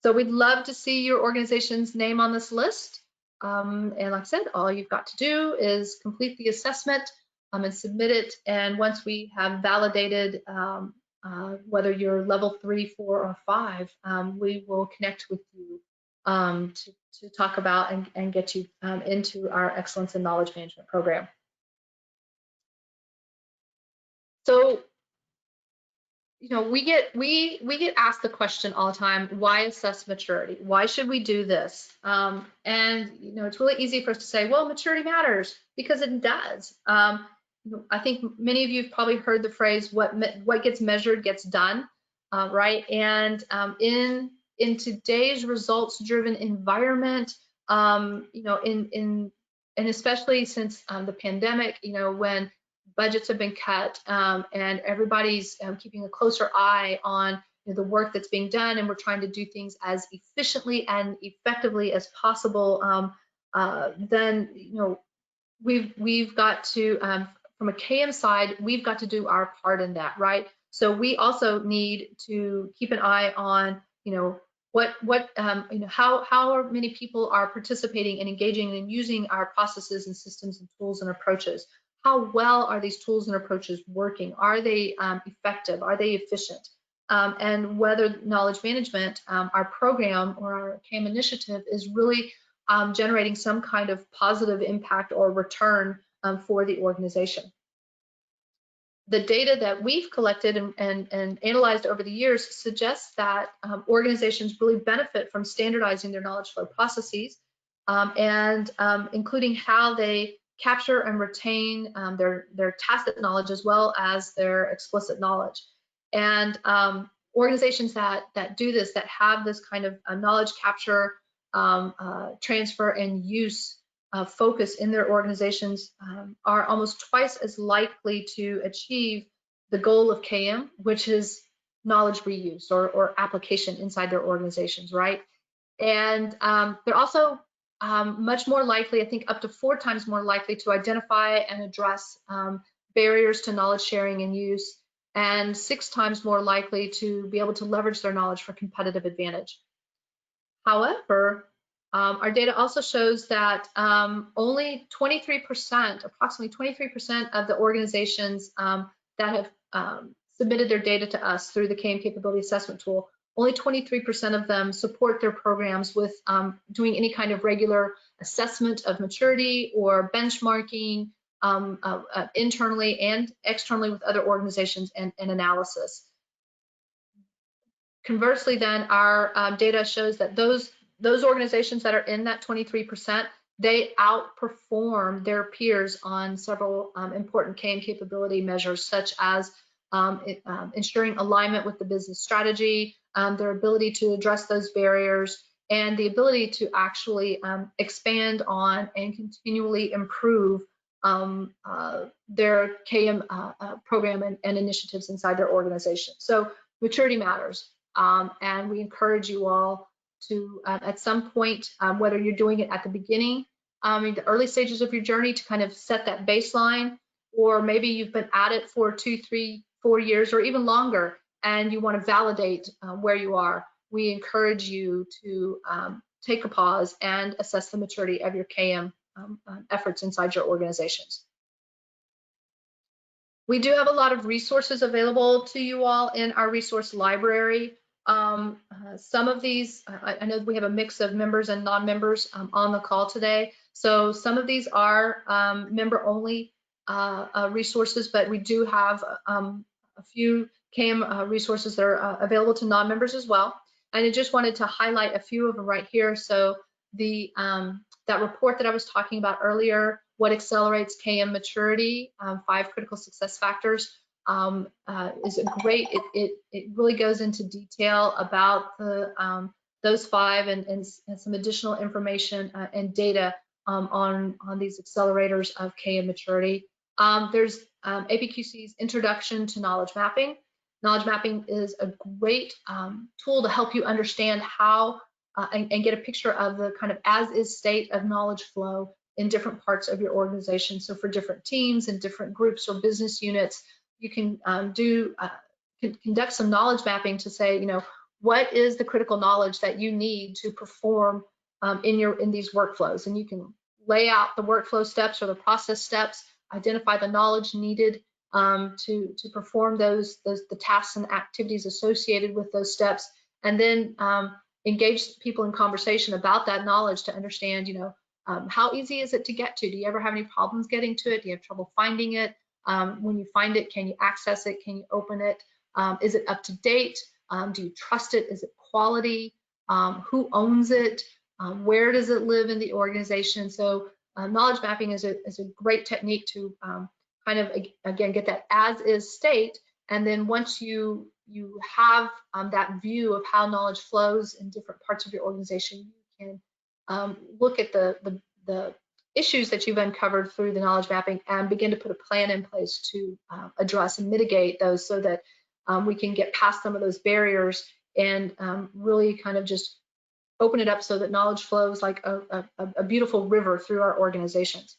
So we'd love to see your organization's name on this list. And like I said, all you've got to do is complete the assessment and submit it. And once we have validated whether you're level 3, 4, or 5, we will connect with you to talk about and get you into our Excellence in Knowledge Management program. So, you know, we get asked the question all the time, why assess maturity? Why should we do this? And you know, it's really easy for us to say, well, maturity matters, because it does. I think many of you have probably heard the phrase, what gets measured gets done, right? And in today's results-driven environment, you know, and especially since the pandemic, you know, when budgets have been cut and everybody's keeping a closer eye on the work that's being done, and we're trying to do things as efficiently and effectively as possible, then you know, we've got to, from a KM side, we've got to do our part in that, right? So we also need to keep an eye on, you know, you know, how many people are participating and engaging and using our processes and systems and tools and approaches. How well are these tools and approaches working? Are they effective? Are they efficient? And whether knowledge management, our program or our KM initiative, is really generating some kind of positive impact or return for the organization. The data that we've collected and analyzed over the years suggests that organizations really benefit from standardizing their knowledge flow processes and including how they capture and retain their tacit knowledge as well as their explicit knowledge. And organizations that do this, that have this kind of knowledge capture, transfer, and use focus in their organizations are almost twice as likely to achieve the goal of KM, which is knowledge reuse or application inside their organizations, right? And they're also much more likely, I think up to 4 times more likely, to identify and address barriers to knowledge sharing and use, and 6 times more likely to be able to leverage their knowledge for competitive advantage. However, our data also shows that only 23%, approximately 23% of the organizations that have submitted their data to us through the KM Capability Assessment Tool, only 23% of them support their programs with doing any kind of regular assessment of maturity or benchmarking internally and externally with other organizations and analysis. Conversely, then, our data shows that those organizations that are in that 23%, they outperform their peers on several important KM capability measures, such as ensuring alignment with the business strategy, their ability to address those barriers, and the ability to actually expand on and continually improve their KM program and initiatives inside their organization. So maturity matters, and we encourage you all to, at some point, whether you're doing it at the beginning, in the early stages of your journey, to kind of set that baseline, or maybe you've been at it for 2, 3, 4 years or even longer, and you want to validate where you are. We encourage you to take a pause and assess the maturity of your KM efforts inside your organizations. We do have a lot of resources available to you all in our resource library. Some of these, I know we have a mix of members and non-members on the call today. So some of these are member-only resources, but we do have a few KM resources that are available to non-members as well. And I just wanted to highlight a few of them right here. So the that report that I was talking about earlier, What Accelerates KM Maturity, 5 Critical Success Factors, is a great, it really goes into detail about the those 5 and some additional information and data on these accelerators of KM maturity. There's APQC's Introduction to Knowledge Mapping. Knowledge mapping is a great tool to help you understand how and get a picture of the kind of as-is state of knowledge flow in different parts of your organization. So for different teams and different groups or business units, you can conduct some knowledge mapping to say, you know, what is the critical knowledge that you need to perform in these workflows, and you can lay out the workflow steps or the process steps, identify the knowledge needed to perform the tasks and activities associated with those steps, and then engage people in conversation about that knowledge to understand, you know, how easy is it to get to? Do you ever have any problems getting to it? Do you have trouble finding it? When you find it, can you access it? Can you open it? Is it up to date? Do you trust it? Is it quality? Who owns it? Where does it live in the organization? So knowledge mapping is a great technique to kind of, again, get that as-is state. And then once you have that view of how knowledge flows in different parts of your organization, you can look at the issues that you've uncovered through the knowledge mapping and begin to put a plan in place to address and mitigate those, so that we can get past some of those barriers and really kind of just open it up so that knowledge flows like a beautiful river through our organizations.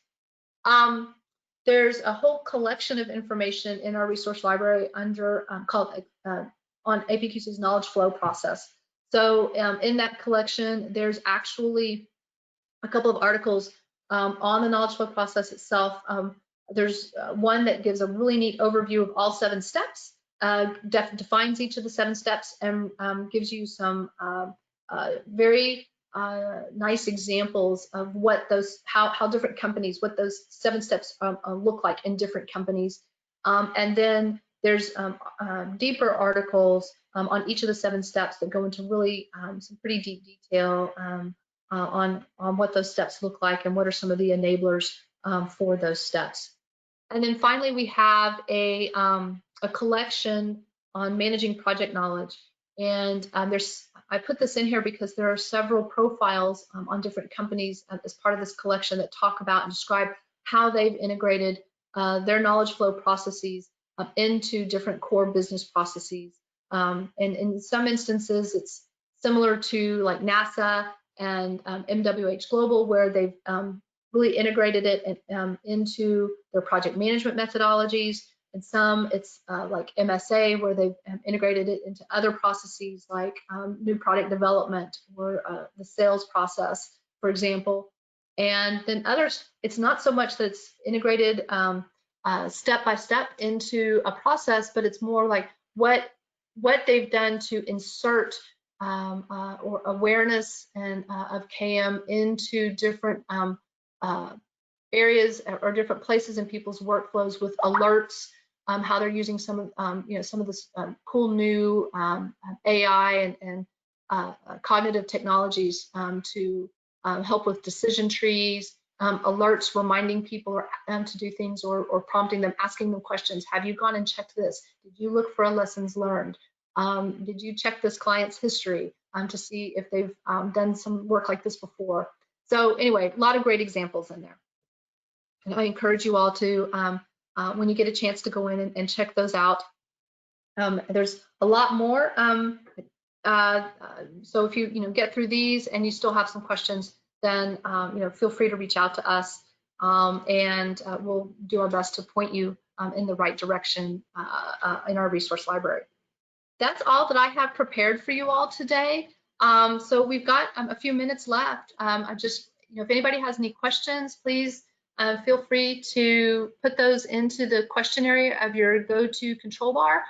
There's a whole collection of information in our resource library under called on APQC's knowledge flow process. So in that collection, there's actually a couple of articles on the knowledge flow process itself. There's one that gives a really neat overview of all 7 steps, defines each of the 7 steps, and gives you some very nice examples of what those, how different companies, what those 7 steps look like in different companies. And then there's deeper articles on each of the 7 steps that go into really some pretty deep detail on what those steps look like and what are some of the enablers for those steps. And then finally, we have a collection on managing project knowledge. And I put this in here because there are several profiles on different companies as part of this collection that talk about and describe how they've integrated their knowledge flow processes into different core business processes. And in some instances, it's similar to like NASA and MWH Global, where they've really integrated it into their project management methodologies. And some it's like MSA, where they've integrated it into other processes like new product development or the sales process, for example. And then others, it's not so much that it's integrated step by step into a process, but it's more like what they've done to insert or awareness and of KM into different areas or different places in people's workflows with alerts, how they're using some of some of this cool new AI and cognitive technologies to help with decision trees, alerts reminding people to do things, or prompting them, asking them questions. Have you gone and checked this? Did you look for lessons learned? Did you check this client's history to see if they've done some work like this before? So anyway, a lot of great examples in there. And I encourage you all to, when you get a chance, to go in and check those out. There's a lot more. So if you get through these and you still have some questions, then feel free to reach out to us, and we'll do our best to point you in the right direction in our resource library. That's all that I have prepared for you all today. So we've got a few minutes left. I just, if anybody has any questions, please feel free to put those into the question area of your go-to control bar,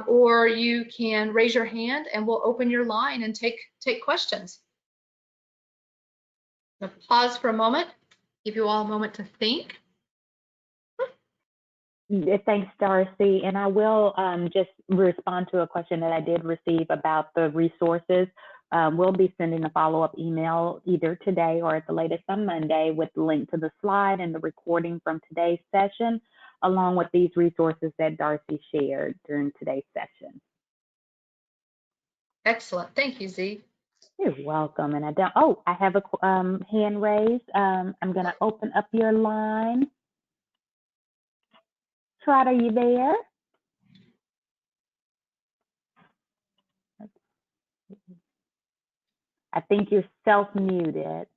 or you can raise your hand and we'll open your line and take questions. I'm gonna pause for a moment, give you all a moment to think. Thanks, Darcy. And I will just respond to a question that I did receive about the resources. We'll be sending a follow-up email either today or at the latest on Monday with the link to the slide and the recording from today's session, along with these resources that Darcy shared during today's session. Excellent. Thank you, Z. You're welcome. And I have a hand raised. I'm going to open up your line. Trot, are you there? I think you're self-muted.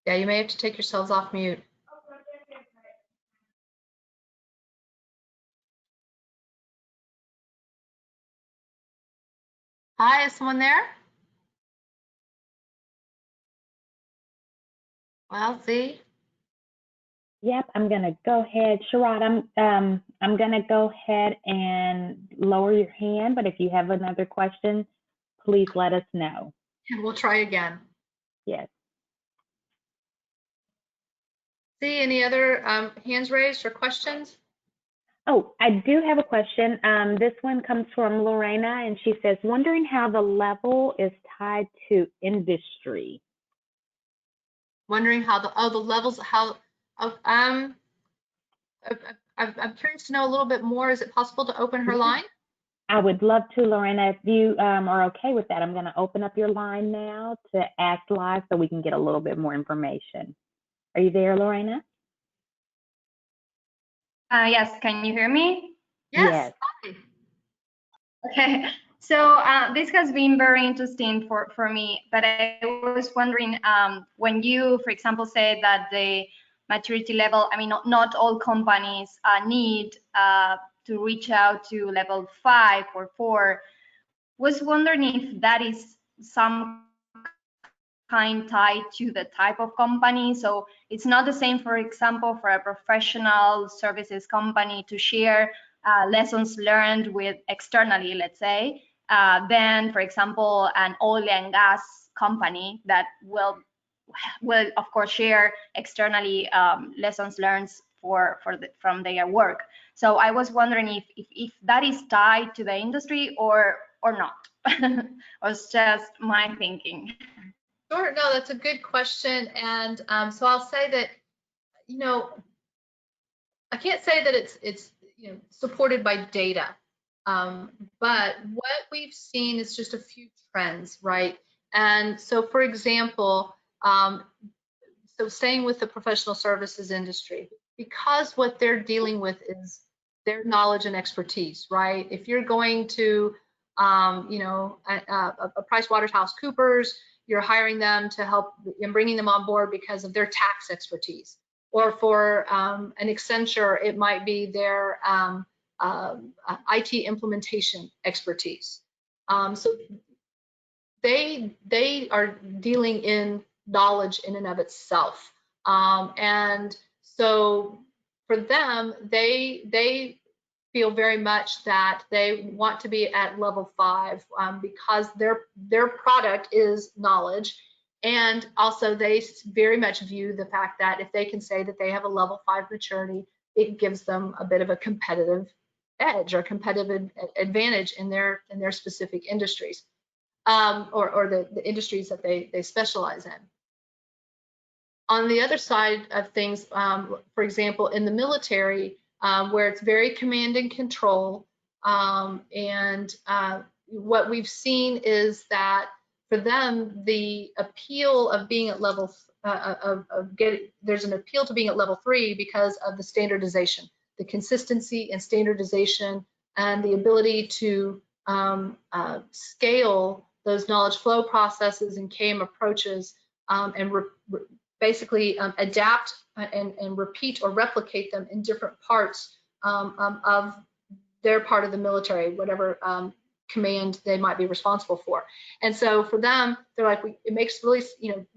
Yeah, you may have to take yourselves off mute. Hi, is someone there? Well, see. Yep, I'm gonna go ahead, Sherrod. I'm gonna go ahead and lower your hand, but if you have another question, please let us know. And we'll try again. Yes. See any other hands raised or questions? Oh, I do have a question. This one comes from Lorena, and she says, wondering how the level is tied to industry. Wondering how the levels, I'm curious to know a little bit more. Is it possible to open her line? I would love to, Lorena. If you are okay with that, I'm going to open up your line now to ask live so we can get a little bit more information. Are you there, Lorena? Yes, can you hear me? Yes. Yes. Okay, so this has been very interesting for me, but I was wondering, when you, for example, said that the maturity level, I mean, not all companies need to reach out to level 5 or 4, was wondering if that is some kind tied to the type of company. So it's not the same, for example, for a professional services company to share lessons learned with externally, let's say, than, for example, an oil and gas company that will of course share externally lessons learned from their work. So I was wondering if that is tied to the industry or not, or it's just my thinking. Sure. No, that's a good question. And so I'll say that, I can't say that it's supported by data, but what we've seen is just a few trends, right? And so, for example, so staying with the professional services industry, because what they're dealing with is their knowledge and expertise, right? If you're going to, a PricewaterhouseCoopers, you're hiring them to help and bringing them on board because of their tax expertise. Or for an Accenture, it might be their IT implementation expertise. So they are dealing in knowledge in and of itself. And so for them, they feel very much that they want to be at level 5 because their product is knowledge. And also they very much view the fact that if they can say that they have a level 5 maturity, it gives them a bit of a competitive edge or competitive advantage in their specific industries, or the industries that they specialize in. On the other side of things, for example, in the military, where it's very command and control, and what we've seen is that for them, the appeal of being at level there's an appeal to being at level 3 because of the standardization, the consistency and standardization, and the ability to scale those knowledge flow processes and KM approaches, and basically adapt and repeat or replicate them in different parts of their part of the military, whatever command they might be responsible for. And so for them, they're like, it makes really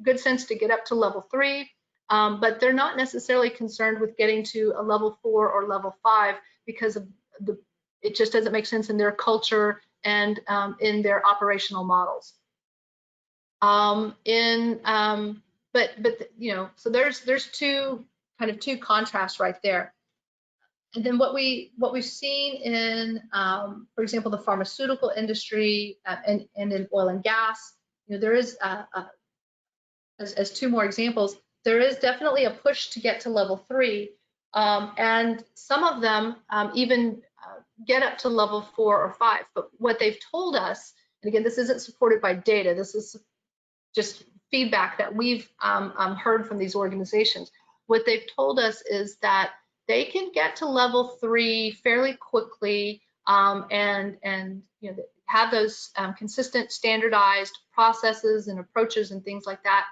good sense to get up to level 3, but they're not necessarily concerned with getting to a level 4 or level 5 because of it just doesn't make sense in their culture and in their operational models. So there's two contrasts right there. And then what we've seen in, for example, the pharmaceutical industry and in oil and gas, there is, as two more examples, there is definitely a push to get to level 3, and some of them even get up to level 4 or 5. But what they've told us, and again, this isn't supported by data, this is just feedback that we've heard from these organizations. What they've told us is that they can get to level 3 fairly quickly, and have those consistent standardized processes and approaches and things like that.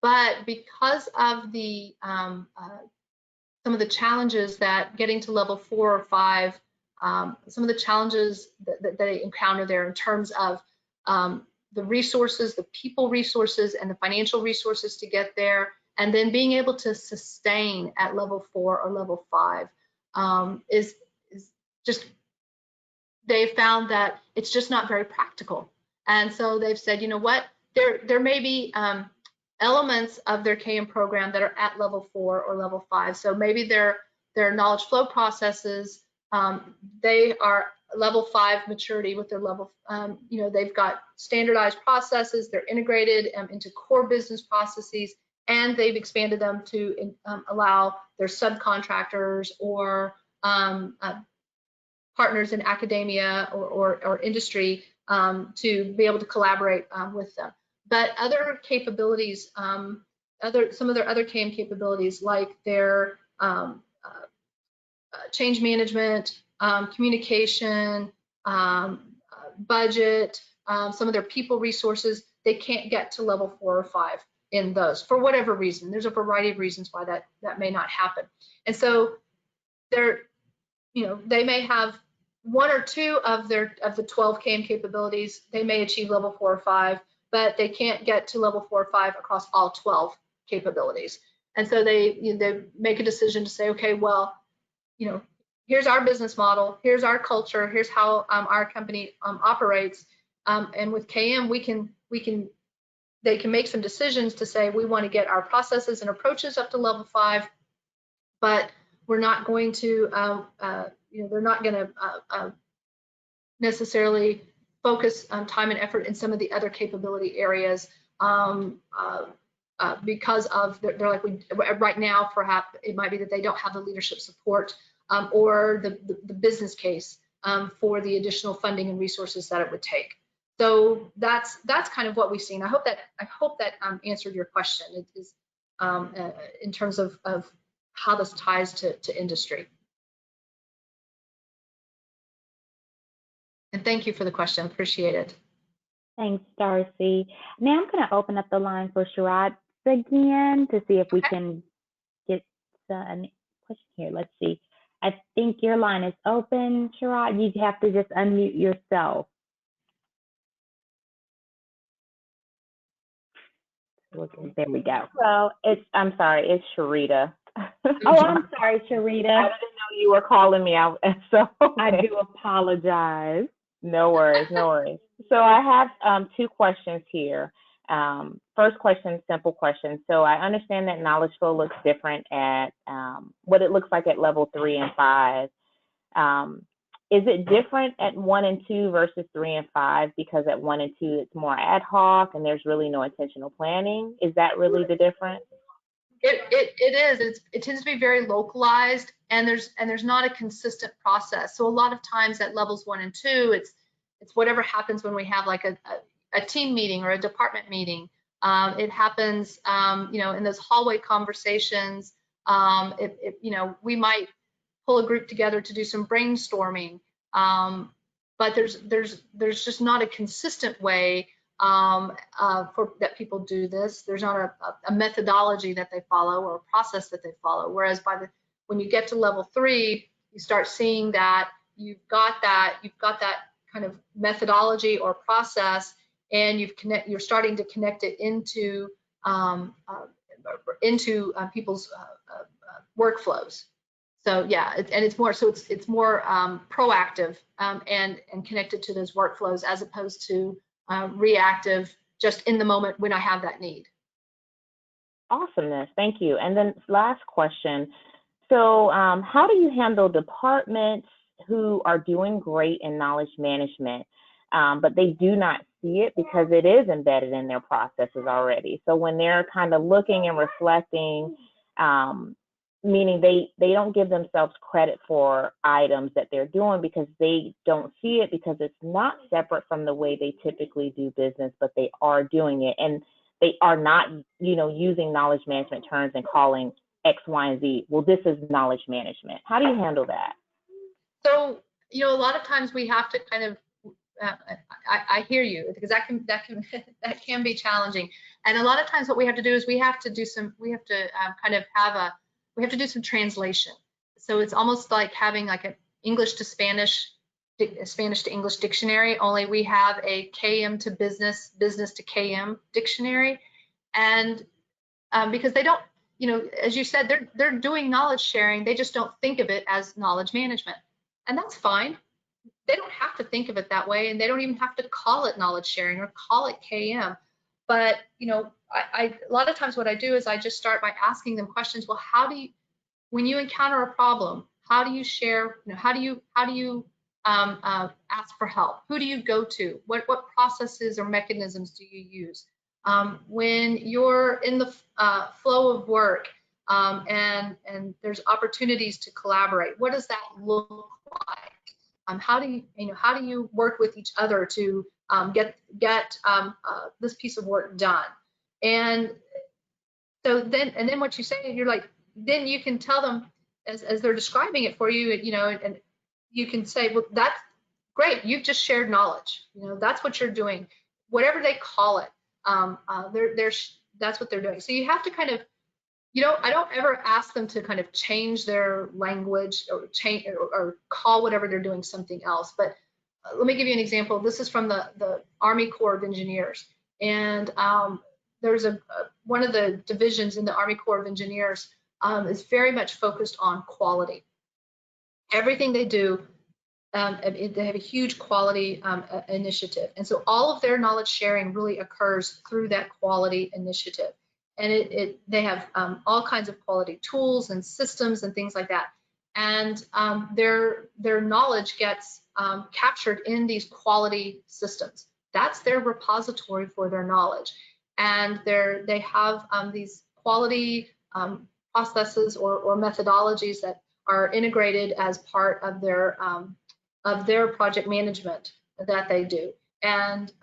But because of the some of the challenges that getting to level 4 or 5, some of the challenges that they encounter there in terms of the resources, the people resources, and the financial resources to get there, and then being able to sustain at level 4 or level 5 is just, they've found that it's just not very practical. And so they've said, you know what, there may be elements of their KM program that are at level 4 or level 5. So maybe their knowledge flow processes, they are level 5 maturity with their level, you know, they've got standardized processes, they're integrated into core business processes, and they've expanded them to allow their subcontractors or partners in academia or industry to be able to collaborate with them. But other capabilities, some of their other KM capabilities, like their change management, communication, budget, some of their people resources, they can't get to level 4 or 5 in those for whatever reason. There's a variety of reasons why that may not happen. And so they're, you know, they may have 1 or 2 of the 12 KM capabilities. They may achieve level 4 or 5, but they can't get to level 4 or 5 across all 12 capabilities. And so they make a decision to say, okay, well, you know, here's our business model, here's our culture, here's how our company operates, and with KM they can make some decisions to say we want to get our processes and approaches up to level 5, but we're not going to, you know, they're not going to necessarily focus time and effort in some of the other capability areas because of they're like, right now perhaps it might be that they don't have the leadership support or the business case for the additional funding and resources that it would take. So that's kind of what we've seen. I hope that answered your question. It is in terms of how this ties to industry. And thank you for the question. Appreciate it. Thanks, Darcy. Now I'm going to open up the line for Sharad again to see if we can get a question here. Let's see. I think your line is open, Sharad. You have to just unmute yourself. There we go. Well, I'm sorry, it's Sharita. Oh, I'm sorry, Sharita. I didn't know you were calling me out, so I do apologize. No worries, no worries. So I have 2 questions here. First question, simple question. So I understand that knowledge flow looks different at what it looks like at level 3 and 5. Is it different at 1 and 2 versus 3 and 5? Because at 1 and 2, it's more ad hoc and there's really no intentional planning. Is that really the difference? It is. It tends to be very localized, and there's not a consistent process. So a lot of times at levels 1 and 2, it's whatever happens when we have like a team meeting or a department meeting. It happens, you know, in those hallway conversations. You know, we might pull a group together to do some brainstorming, but there's just not a consistent way for that people do this. There's not a methodology that they follow or a process that they follow. Whereas when you get to level 3, you start seeing that you've got that kind of methodology or process, and you're starting to connect it into people's workflows. So yeah, it's more proactive and connected to those workflows as opposed to reactive, just in the moment when I have that need. Awesomeness, thank you. And then last question. So how do you handle departments who are doing great in knowledge management, but they do not see it because it is embedded in their processes already? So when they're kind of looking and reflecting, meaning they don't give themselves credit for items that they're doing because they don't see it, because it's not separate from the way they typically do business, but they are doing it, and they are not, you know, using knowledge management terms and calling X, Y, and Z. Well, this is knowledge management. How do you handle that? So, you know, a lot of times we have to kind of I hear you, because that can be challenging. And a lot of times what we have to do is we have to do some translation. So it's almost like having like an English to Spanish to English dictionary, only we have a KM to business to KM dictionary. And because they don't, as you said, they're doing knowledge sharing, they just don't think of it as knowledge management. And that's fine. They don't have to think of it that way, and they don't even have to call it knowledge sharing or call it KM. But a lot of times what I do is I just start by asking them questions. Well, when you encounter a problem, how do you share? How do you ask for help? Who do you go to? What processes or mechanisms do you use? When you're in the flow of work and there's opportunities to collaborate, what does that look like? How do you work with each other to get this piece of work done? And so then what you say, you're like, then you can tell them as they're describing it for you, and you can say, well, that's great. You've just shared knowledge. That's what you're doing. Whatever they call it, that's what they're doing. So you have to kind of, I don't ever ask them to kind of change their language or change or call whatever they're doing something else. But let me give you an example. This is from the Army Corps of Engineers, and there's one of the divisions in the Army Corps of Engineers is very much focused on quality. Everything they do, they have a huge quality initiative, and so all of their knowledge sharing really occurs through that quality initiative. And they have all kinds of quality tools and systems and things like that. And their knowledge gets captured in these quality systems. That's their repository for their knowledge. And they have these quality processes or methodologies that are integrated as part of their project management that they do. And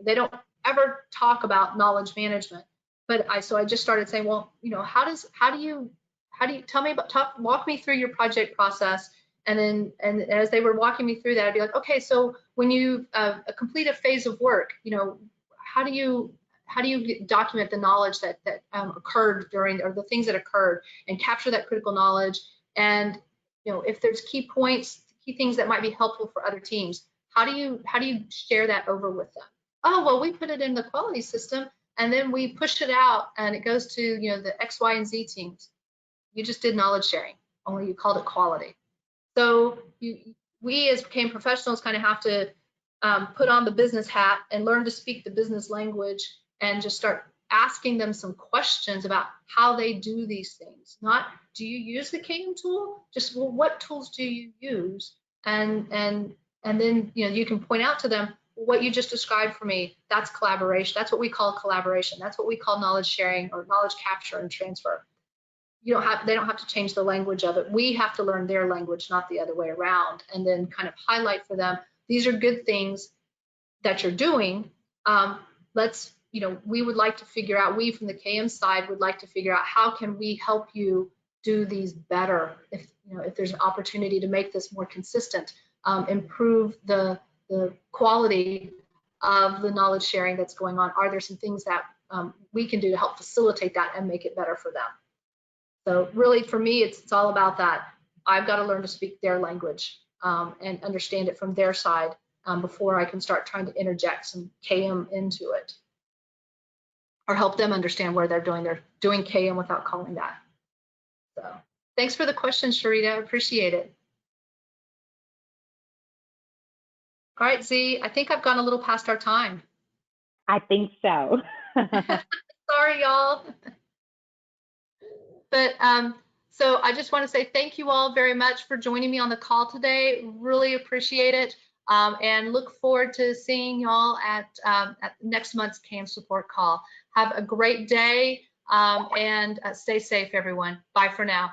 they don't ever talk about knowledge management. But so I just started saying, well, how do you walk me through your project process. And as they were walking me through that, I'd be like, okay, so when you complete a phase of work, how do you document the knowledge that occurred during, or the things that occurred, and capture that critical knowledge? And if there's key points, key things that might be helpful for other teams, how do you share that over with them? Oh, well, we put it in the quality system, and then we push it out, and it goes to the X, Y, and Z teams. You just did knowledge sharing, only you called it quality. So we as became professionals kind of have to put on the business hat and learn to speak the business language, and just start asking them some questions about how they do these things. Not, do you use the KM tool? Just, well, what tools do you use? And then you can point out to them, what you just described for me, that's collaboration. That's what we call collaboration. That's what we call knowledge sharing or knowledge capture and transfer. They don't have to change the language of it. We have to learn their language, not the other way around, and then kind of highlight for them, these are good things that you're doing. We would like to figure out, we from the KM side would like to figure out, how can we help you do these better? If there's an opportunity to make this more consistent, improve the quality of the knowledge sharing that's going on. Are there some things that we can do to help facilitate that and make it better for them? So really, for me, it's all about that. I've got to learn to speak their language and understand it from their side before I can start trying to interject some KM into it, or help them understand where they're doing KM without calling that. So thanks for the question, Sharita. I appreciate it. All right, Z, I think I've gone a little past our time. I think so. Sorry, y'all. But so I just want to say thank you all very much for joining me on the call today. Really appreciate it, and look forward to seeing y'all at next month's KM support call. Have a great day, and stay safe, everyone. Bye for now.